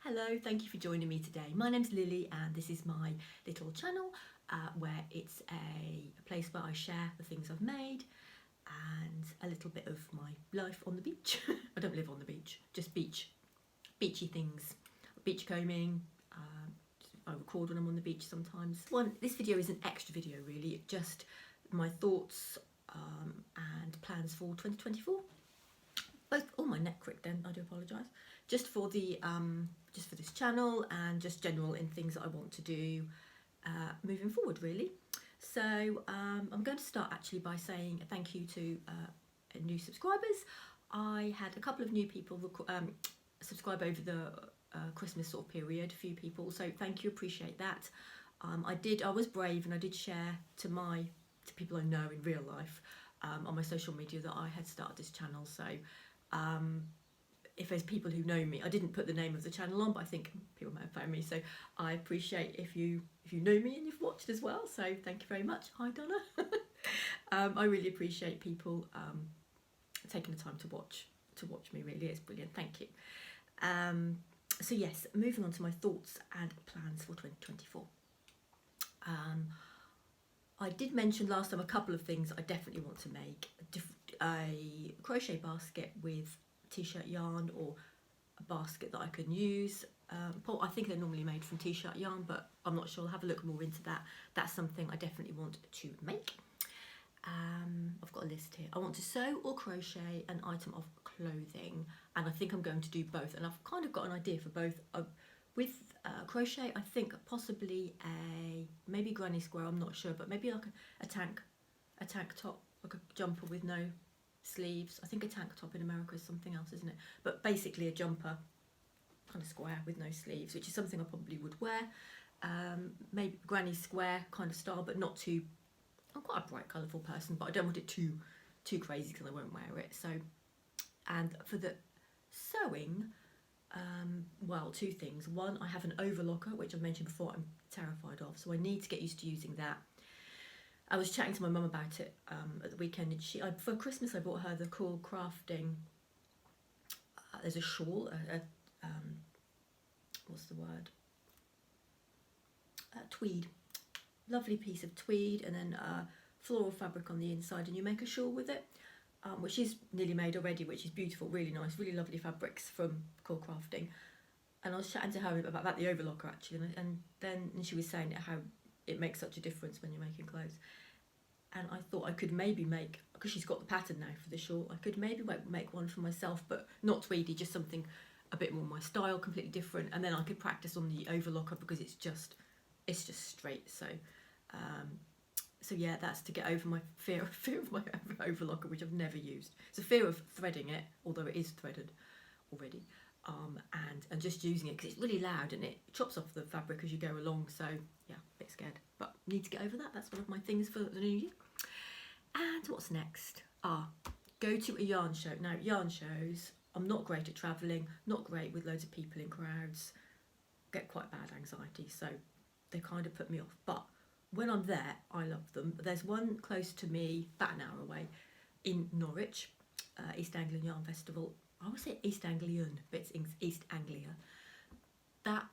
Hello, thank you for joining me today. My name's Lily and this is my little channel where it's a place where I share the things I've made and a little bit of my life on the beach. I don't live on the beach, just beachy things, beach combing. I record when I'm on the beach sometimes. This video is an extra video really, just my thoughts and plans for 2024. Oh, my neck cricked then, I do apologise. Just for the just for this channel and just general in things that I want to do moving forward really. So I'm going to start actually by saying thank you to new subscribers. I had a couple of new people subscribe over the Christmas sort of period, a few people, so thank you, appreciate that. I was brave and I did share to people I know in real life on my social media that I had started this channel. So if there's people who know me, I didn't put the name of the channel on, but I think people might have found me, so I appreciate if you know me and you've watched as well, so thank you very much. Hi Donna. I really appreciate people taking the time to watch me, really, it's brilliant, thank you. So yes, moving on to my thoughts and plans for 2024. I did mention last time a couple of things I definitely want to make. A crochet basket with t-shirt yarn, or a basket that I can use. I think they're normally made from t-shirt yarn, but I'm not sure. I'll have a look more into that. That's something I definitely want to make. I've got a list here. I want to sew or crochet an item of clothing, and I think I'm going to do both, and I've kind of got an idea for both. With crochet, I think possibly maybe granny square, I'm not sure, but maybe like a tank top, like a jumper with no sleeves. I think a tank top in America is something else, isn't it? But basically a jumper, kind of square with no sleeves, which is something I probably would wear. Maybe granny square kind of style, but not too. I'm quite a bright, colourful person, but I don't want it too crazy because I won't wear it. So, and for the sewing, well, two things. One, I have an overlocker, which I've mentioned before, I'm terrified of, so I need to get used to using that. I was chatting to my mum about it at the weekend, and for Christmas I bought her the cool crafting, there's a shawl, what's the word, tweed, lovely piece of tweed, and then floral fabric on the inside, and you make a shawl with it. Which is nearly made already, which is beautiful, really nice, really lovely fabrics from Cool Crafting. And I was chatting to her about the overlocker actually, and she was saying how it makes such a difference when you're making clothes. And I thought I could maybe make, because she's got the pattern now for the shawl, I could maybe make one for myself, but not tweedy, just something a bit more my style, completely different. And then I could practice on the overlocker because it's just straight. So yeah, that's to get over my fear of my overlocker, which I've never used. It's a fear of threading it, although it is threaded already, and just using it because it's really loud and it chops off the fabric as you go along. So yeah, a bit scared, but need to get over that. That's one of my things for the new year. And what's next? Go to a yarn show. Now, yarn shows, I'm not great at travelling, not great with loads of people in crowds, get quite bad anxiety, so they kind of put me off. But when I'm there, I love them. There's one close to me, about an hour away, in Norwich, East Anglian Yarn Festival. I would say East Anglian, but it's East Anglia. That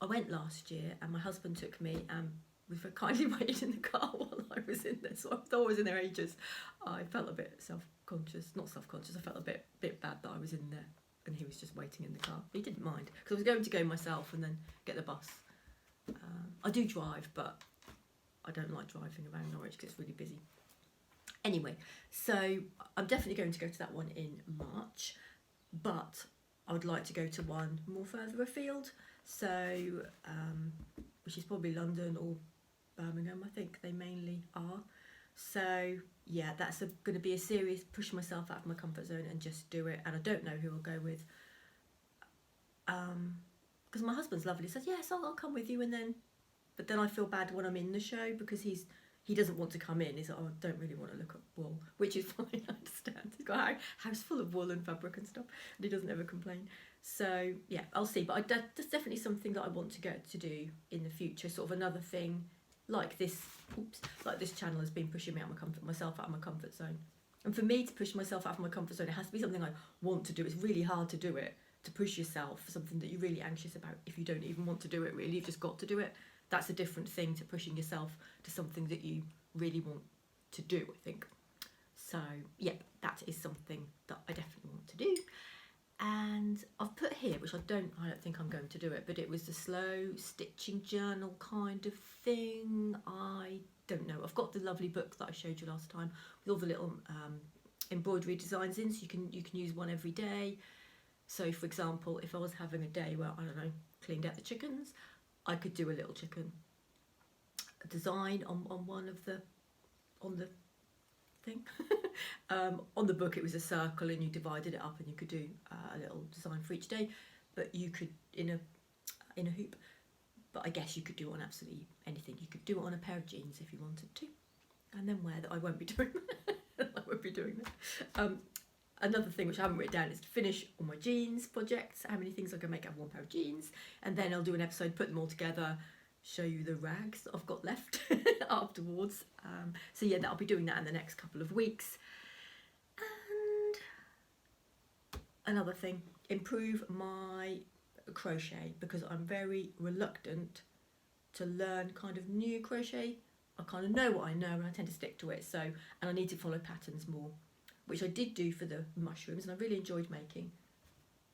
I went last year, and my husband took me, and we kindly waited in the car while I was in there. So I was in there ages. I felt a bit self-conscious, not self-conscious. I felt a bit bad that I was in there, and he was just waiting in the car. But he didn't mind because I was going to go myself and then get the bus. I do drive, but I don't like driving around Norwich because it's really busy. Anyway, so I'm definitely going to go to that one in March, but I would like to go to one more further afield, so which is probably London or Birmingham, I think they mainly are. So yeah, that's going to be a serious push myself out of my comfort zone and just do it. And I don't know who I'll go with, because my husband's lovely. He says yes, I'll come with you, but then I feel bad when I'm in the show because he doesn't want to come in. He's like, oh, I don't really want to look at wool, which is fine, I understand. He's got a house full of wool and fabric and stuff, and he doesn't ever complain. So yeah, I'll see. But that's definitely something that I want to get to do in the future. Sort of another thing like this. Like this channel has been pushing me out of myself out of my comfort zone. And for me to push myself out of my comfort zone, it has to be something I want to do. It's really hard to do it to push yourself for something that you're really anxious about. If you don't even want to do it, really, you've just got to do it. That's a different thing to pushing yourself to something that you really want to do, I think. So yep, that is something that I definitely want to do. And I've put here, which I don't think I'm going to do it, but it was the slow stitching journal kind of thing. I don't know. I've got the lovely book that I showed you last time with all the little embroidery designs in, so you can use one every day. So for example, if I was having a day where, I don't know, cleaned out the chickens, I could do a little chicken design on one of the, on the thing. On the book it was a circle and you divided it up and you could do a little design for each day, but you could in a hoop, but I guess you could do it on absolutely anything. You could do it on a pair of jeans if you wanted to, and then wear that. I won't be doing that. I won't be doing that. Another thing which I haven't written down is to finish all my jeans projects, how many things I can make out of one pair of jeans, and then I'll do an episode, put them all together, show you the rags that I've got left afterwards. So yeah, I'll be doing that in the next couple of weeks. And another thing, improve my crochet, because I'm very reluctant to learn kind of new crochet. I kind of know what I know and I tend to stick to it, so, and I need to follow patterns more, which I did do for the mushrooms and I really enjoyed making.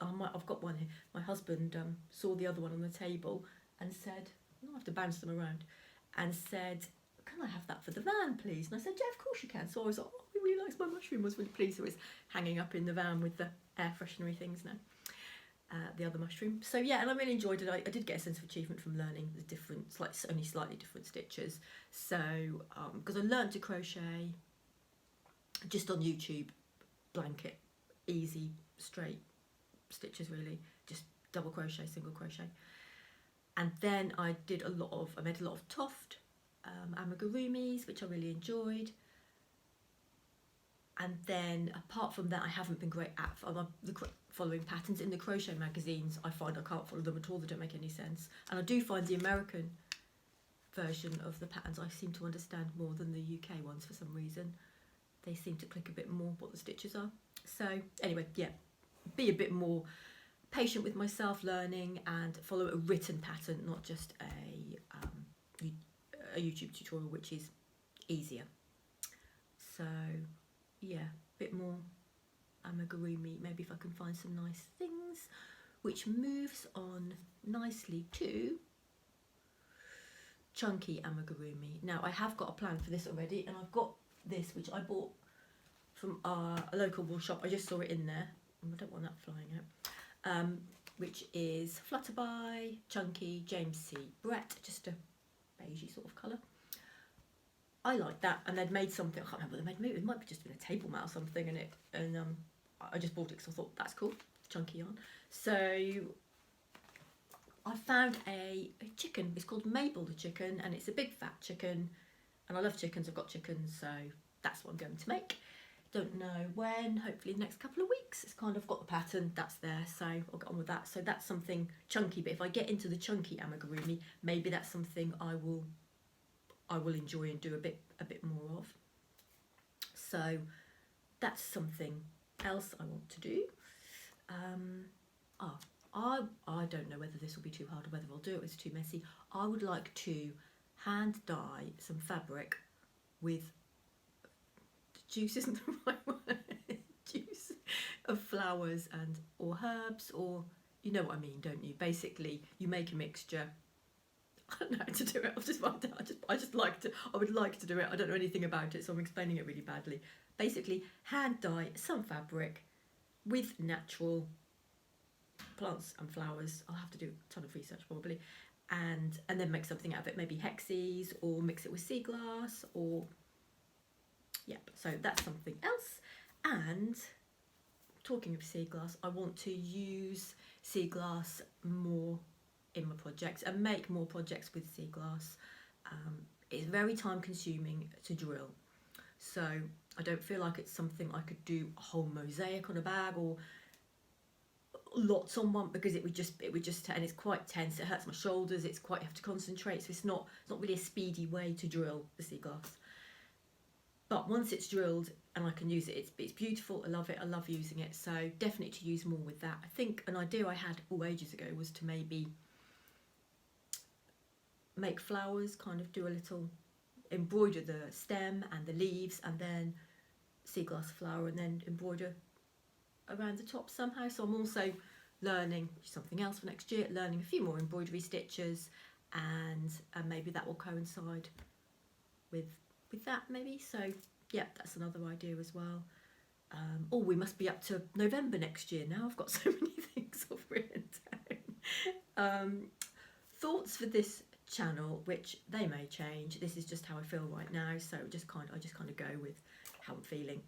I've got one here. My husband saw the other one on the table and said, I have to bounce them around, and said, can I have that for the van, please? And I said, yeah, of course you can. So I was like, oh, he really likes my mushroom. I was really pleased. It was hanging up in the van with the air freshenery things now, the other mushroom. So yeah, and I really enjoyed it. I did get a sense of achievement from learning the different, only slightly different stitches. So, because I learned to crochet just on YouTube, blanket, easy, straight stitches really, just double crochet, single crochet. And then I made a lot of Toft amigurumis, which I really enjoyed. And then apart from that, I haven't been great at following patterns. In the crochet magazines, I find I can't follow them at all, they don't make any sense. And I do find the American version of the patterns I seem to understand more than the UK ones for some reason. They seem to click a bit more what the stitches are. So anyway, yeah, be a bit more patient with myself, learning, and follow a written pattern, not just a YouTube tutorial, which is easier. So yeah, a bit more amigurumi, maybe if I can find some nice things, which moves on nicely to chunky amigurumi. Now I have got a plan for this already, and I've got this, which I bought from a local wool shop. I just saw it in there, and I don't want that flying out. Which is Flutterby, Chunky, James C. Brett, just a beigey sort of colour. I like that, and they'd made something, I can't remember what they made, it might be just been a table mat or something, and I just bought it because I thought, that's cool, chunky yarn. So I found a chicken, it's called Mabel the chicken, and it's a big fat chicken, and I love chickens, I've got chickens, so that's what I'm going to make. Don't know when, hopefully the next couple of weeks. It's kind of got the pattern that's there, so I'll get on with that. So that's something chunky, but if I get into the chunky amigurumi, maybe that's something I will enjoy and do a bit more of. So that's something else I want to do. I don't know whether this will be too hard or whether I'll do it, it's too messy. I would like to hand dye some fabric with juice, isn't the right word, juice of flowers and or herbs, or you know what I mean, don't you? Basically you make a mixture. I don't know how to do it, I would like to do it, I don't know anything about it, so I'm explaining it really badly. Basically hand dye some fabric with natural plants and flowers. I'll have to do a ton of research probably, and then make something out of it, maybe hexes, or mix it with sea glass, or yep, so that's something else. And talking of sea glass, I want to use sea glass more in my projects and make more projects with sea glass. It's very time consuming to drill, so I don't feel like it's something I could do a whole mosaic on a bag or lots on one, because it would just and it's quite tense, it hurts my shoulders, it's quite, you have to concentrate, so it's not really a speedy way to drill the sea glass. but once it's drilled and I can use it, it's beautiful. I love it. I love using it. So definitely to use more with that. I think an idea I had ages ago was to maybe make flowers, kind of do a little, embroider the stem and the leaves, and then sea glass flower, and then embroider around the top somehow. So I'm also learning something else for next year, learning a few more embroidery stitches, and maybe that will coincide with that maybe. So yeah, that's another idea as well. Oh, we must be up to November next year now. I've got so many things I've written down. Thoughts for this channel, which they may change. This is just how I feel right now, so I just kind of go with how I'm feeling.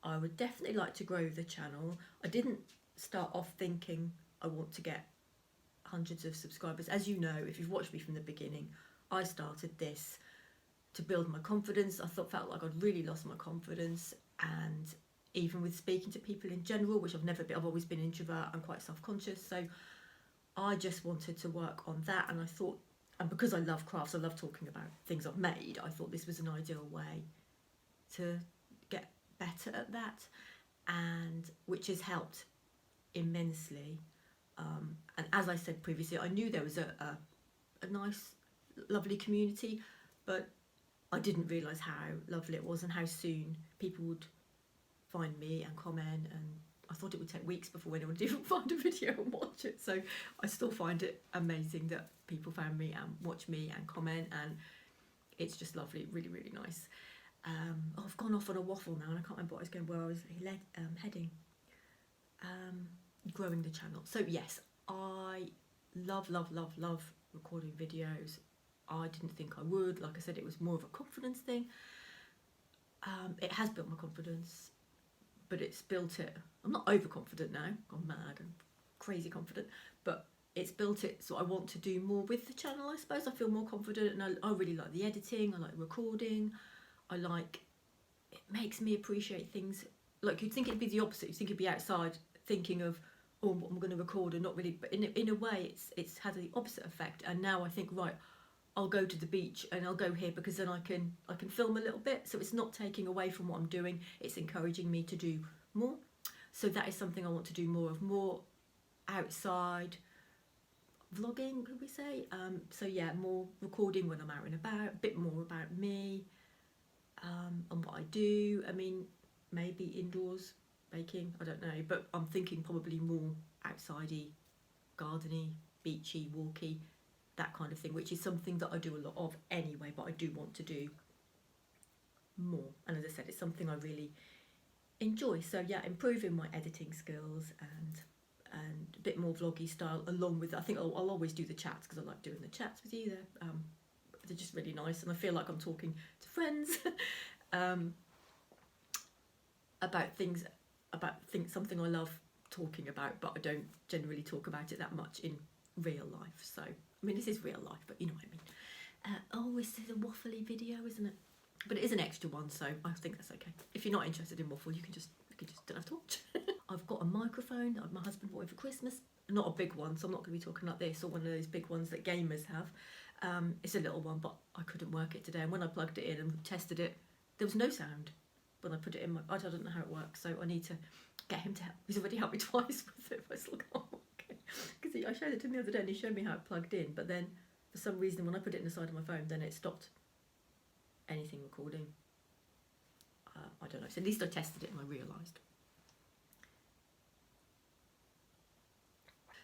I would definitely like to grow the channel. I didn't start off thinking I want to get hundreds of subscribers. As you know, if you've watched me from the beginning, I started this to build my confidence. I felt like I'd really lost my confidence, and even with speaking to people in general, which I've never been, I've always been an introvert and quite self-conscious, so I just wanted to work on that. And I thought, and because I love crafts, I love talking about things I've made, I thought this was an ideal way to get better at that, and which has helped immensely. And as I said previously, I knew there was a nice, lovely community, but I didn't realise how lovely it was and how soon people would find me and comment, and I thought it would take weeks before anyone would even find a video and watch it. So I still find it amazing that people found me and watch me and comment, and it's just lovely, really, really nice. Oh, I've gone off on a waffle now and I can't remember what I was going, where I was heading. Growing the channel. So yes, I love recording videos. I didn't think I would. Like I said, it was more of a confidence thing. It has built my confidence, but it's built it. I'm not overconfident now. I'm mad and crazy confident, but it's built it so I want to do more with the channel, I suppose. I feel more confident, and I really like the editing. I like recording. It makes me appreciate things. Like, you'd think it'd be the opposite. You'd think it'd be outside thinking of, oh, what I'm going to record, and not really. But in a way, it's had the opposite effect. And now I think, right, I'll go to the beach and I'll go here because then I can film a little bit. So it's not taking away from what I'm doing. It's encouraging me to do more. So that is something I want to do more of, more outside vlogging, could we say? So yeah, more recording when I'm out and about, a bit more about me, and what I do. I mean, maybe indoors baking, I don't know, but I'm thinking probably more outsidey, gardeny, beachy, walky, that kind of thing, which is something that I do a lot of anyway, but I do want to do more. And as I said, it's something I really enjoy. So yeah, improving my editing skills and a bit more vloggy style, along with, I think I'll always do the chats, because I like doing the chats with you. They're just really nice, and I feel like I'm talking to friends about things, something I love talking about, but I don't generally talk about it that much in real life. So I mean, this is real life, but you know what I mean. Oh, this is a waffly video, isn't it? But it is an extra one, so I think that's okay. If you're not interested in waffle, you can just don't have to watch. I've got a microphone that my husband bought me for Christmas. Not a big one, so I'm not going to be talking like this, or one of those big ones that gamers have. It's a little one, but I couldn't work it today. And when I plugged it in and tested it, there was no sound when I put it in. I don't know how it works, so I need to get him to help. He's already helped me twice with it, but I still can't work it. Because I showed it to him the other day and he showed me how it plugged in, but then for some reason when I put it in the side of my phone, then it stopped anything recording. I don't know, so at least I tested it and I realised.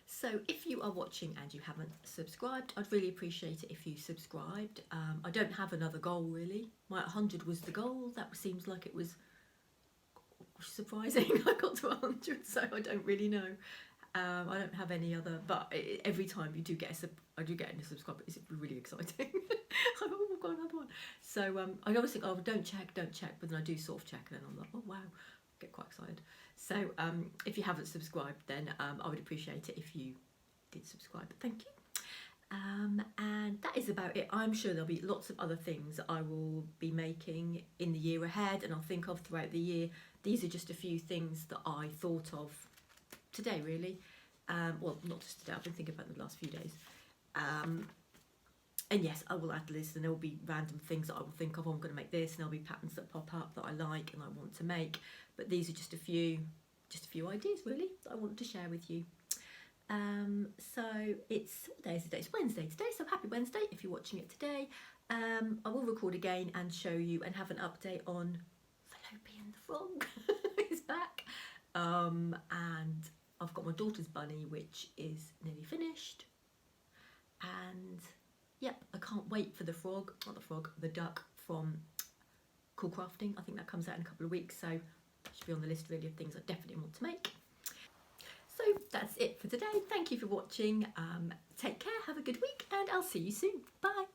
So if you are watching and you haven't subscribed, I'd really appreciate it if you subscribed. I don't have another goal really. My 100 was the goal. That seems like it was surprising. I got to 100, so I don't really know. I don't have any other, but every time you do get I do get a subscriber, it's really exciting. Oh, I've got another one. So I always think, oh, don't check, but then I do sort of check, and then I'm like, oh wow, I get quite excited. So if you haven't subscribed, then I would appreciate it if you did subscribe. Thank you. And that is about it. I'm sure there'll be lots of other things that I will be making in the year ahead, and I'll think of throughout the year. These are just a few things that I thought of today, really. Well, not just today, I've been thinking about them the last few days. And yes, I will add lists, and there will be random things that I will think of. I'm going to make this, and there'll be patterns that pop up that I like and I want to make. But these are just a few ideas really that I want to share with you. So it's, what day is it today? It's Wednesday today, so happy Wednesday if you're watching it today. I will record again and show you and have an update on Fallopian the frog. Is back. And I've got my daughter's bunny, which is nearly finished. And yep, I can't wait for the frog, not the frog, the duck from Cool Crafting. I think that comes out in a couple of weeks, so that should be on the list really of things I definitely want to make. So that's it for today. Thank you for watching. Take care, have a good week, and I'll see you soon. Bye.